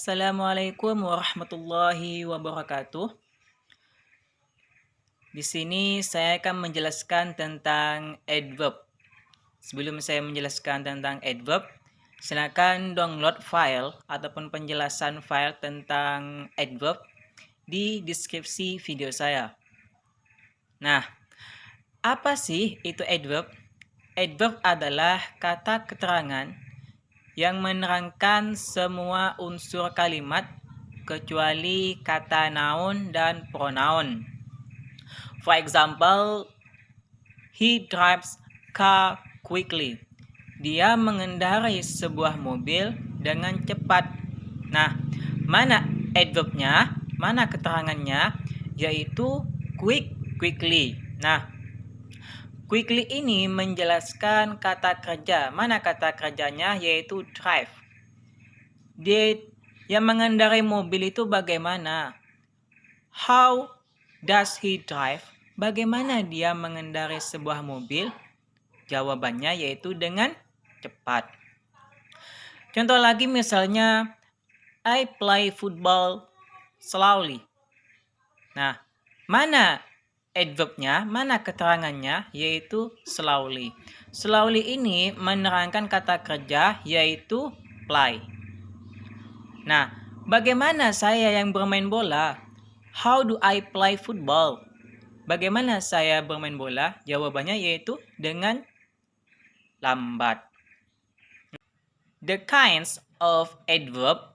Assalamualaikum warahmatullahi wabarakatuh. Di sini saya akan menjelaskan tentang adverb. Sebelum saya menjelaskan tentang adverb, silakan download file ataupun penjelasan file tentang adverb di deskripsi video saya. Nah, apa sih itu adverb? Adverb adalah kata keterangan yang menerangkan semua unsur kalimat kecuali kata noun dan pronoun. For example, he drives car quickly. Dia mengendarai sebuah mobil dengan cepat. Nah, mana adverbnya? Mana keterangannya? Yaitu quickly. Nah, quickly ini menjelaskan kata kerja. Mana kata kerjanya? Yaitu drive. Dia yang mengendarai mobil itu bagaimana? How does he drive? Bagaimana dia mengendarai sebuah mobil? Jawabannya yaitu dengan cepat. Contoh lagi misalnya, I play football slowly. Nah, mana adverbnya, mana keterangannya, yaitu slowly. Slowly ini menerangkan kata kerja yaitu play. Nah, bagaimana saya yang bermain bola? How do I play football? Bagaimana saya bermain bola? Jawabannya yaitu dengan lambat. The kinds of adverb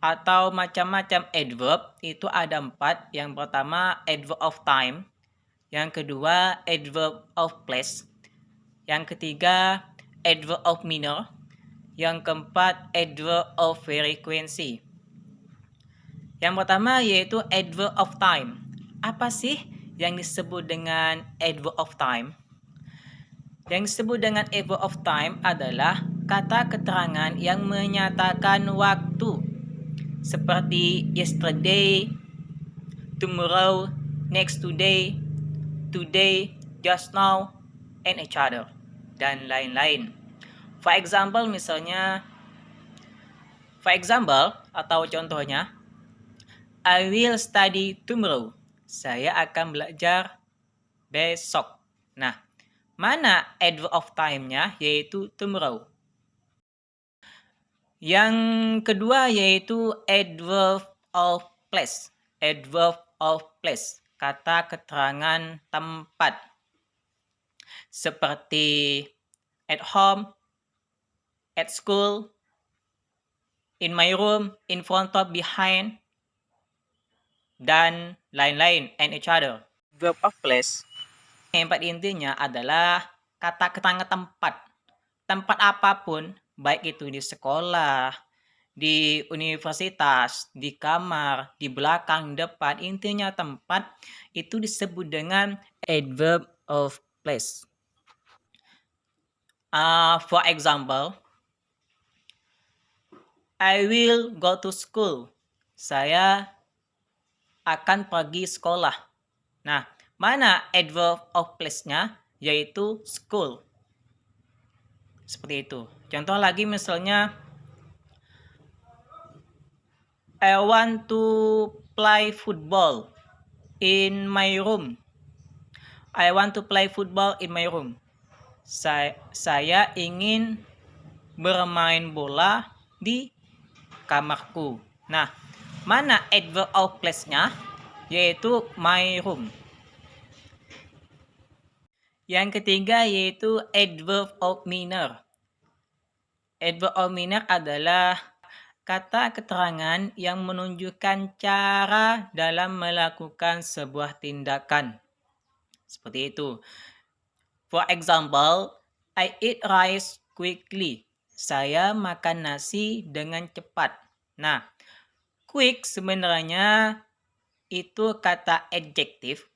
atau macam-macam adverb itu ada 4. Yang pertama adverb of time, yang kedua adverb of place, yang ketiga adverb of manner, yang keempat adverb of frequency. Yang pertama yaitu adverb of time. Apa sih yang disebut dengan adverb of time? Yang disebut dengan adverb of time adalah kata keterangan yang menyatakan waktu, seperti yesterday, tomorrow, next today, today, just now, and each other, dan lain-lain. For example atau contohnya, I will study tomorrow. Saya akan belajar besok. Nah, mana adverb of time-nya? Yaitu tomorrow. Yang kedua yaitu adverb of place. Adverb of place, kata keterangan tempat. Seperti at home, at school, in my room, in front of, behind, dan lain-lain, and each other. Verb of place, yang pada intinya adalah kata keterangan tempat. Tempat apapun, baik itu di sekolah, di universitas, di kamar, di belakang, depan, intinya tempat itu disebut dengan adverb of place. For example, I will go to school. Saya akan pergi sekolah. Nah, mana adverb of place-nya? Yaitu school. Seperti itu. Contoh lagi misalnya, I want to play football in my room. I want to play football in my room. Saya ingin bermain bola di kamarku. Nah, mana adverb of place-nya? Yaitu my room. Yang ketiga yaitu adverb of manner. Adverb of manner adalah kata keterangan yang menunjukkan cara dalam melakukan sebuah tindakan. Seperti itu. For example, I eat rice quickly. Saya makan nasi dengan cepat. Nah, quick sebenarnya itu kata adjektif.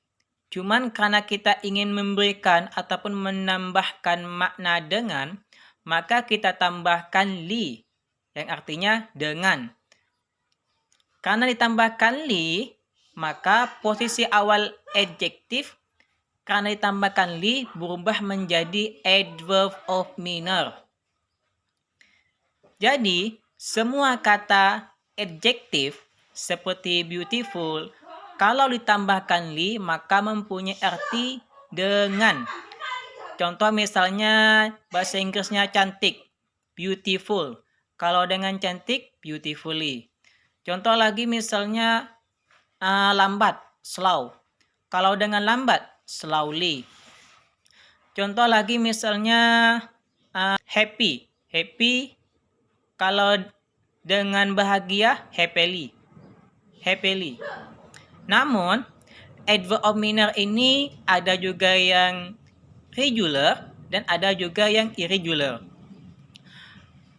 Cuman karena kita ingin memberikan ataupun menambahkan makna dengan, maka kita tambahkan li, yang artinya dengan. Karena ditambahkan li, maka posisi awal adjektif karena ditambahkan li berubah menjadi adverb of manner. Jadi, semua kata adjektif seperti beautiful, kalau ditambahkan li maka mempunyai arti dengan. Contoh misalnya bahasa Inggrisnya cantik, beautiful. Kalau dengan cantik, beautifully. Contoh lagi misalnya lambat, slow. Kalau dengan lambat, slowly. Contoh lagi misalnya happy. Happy kalau dengan bahagia, happily. Happily. Namun, adverb of manner ini ada juga yang regular dan ada juga yang irregular.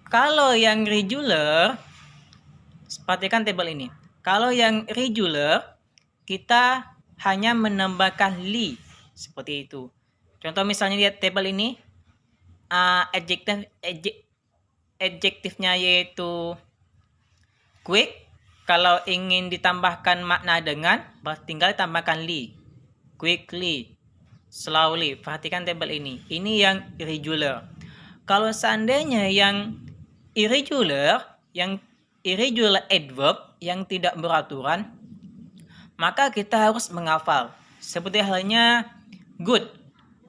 Kalau yang regular, perhatikan tabel ini. Kalau yang regular, kita hanya menambahkan li seperti itu. Contoh misalnya lihat tabel ini, adjektifnya yaitu quick. Kalau ingin ditambahkan makna dengan, tinggal tambahkan li. Quickly, slowly. Perhatikan tabel ini. Ini yang irregular. Kalau seandainya yang irregular adverb yang tidak beraturan, maka kita harus menghafal. Seperti halnya good.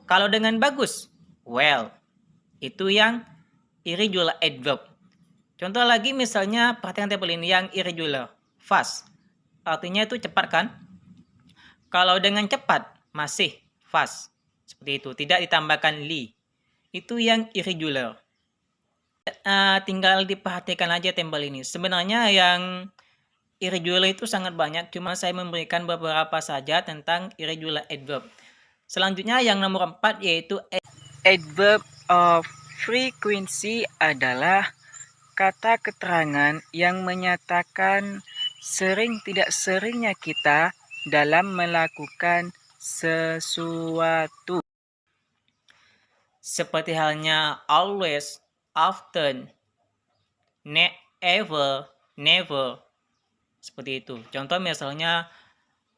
Kalau dengan bagus, well. Itu yang irregular adverb. Contoh lagi misalnya perhatikan tabel ini yang irregular. Fast. Artinya itu cepat kan? Kalau dengan cepat masih fast. Seperti itu. Tidak ditambahkan li. Itu yang irregular. Tinggal diperhatikan aja tabel ini. Sebenarnya yang irregular itu sangat banyak. Cuma saya memberikan beberapa saja tentang irregular adverb. Selanjutnya yang nomor 4 yaitu adverb of frequency adalah kata keterangan yang menyatakan sering tidak seringnya kita dalam melakukan sesuatu. Seperti halnya always, often, ever, never. Seperti itu. Contoh misalnya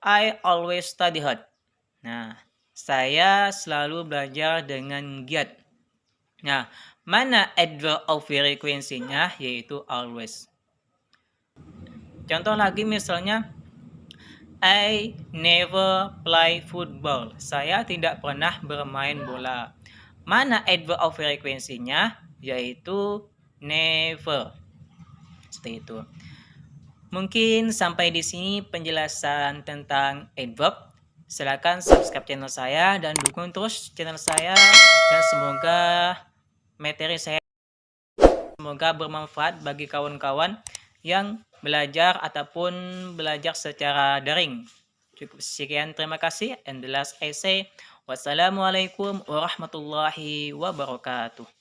I always study hard. Nah, saya selalu belajar dengan giat. Nah, mana adverb of frequency-nya yaitu always. Contoh lagi misalnya I never play football. Saya tidak pernah bermain bola. Mana adverb of frequency-nya yaitu never. Seperti itu. Mungkin sampai di sini penjelasan tentang adverb. Silakan subscribe channel saya dan dukung terus channel saya, dan semoga materi saya bermanfaat bagi kawan-kawan yang belajar ataupun belajar secara daring. Cukup sekian, terima kasih, and the last I say wassalamualaikum warahmatullahi wabarakatuh.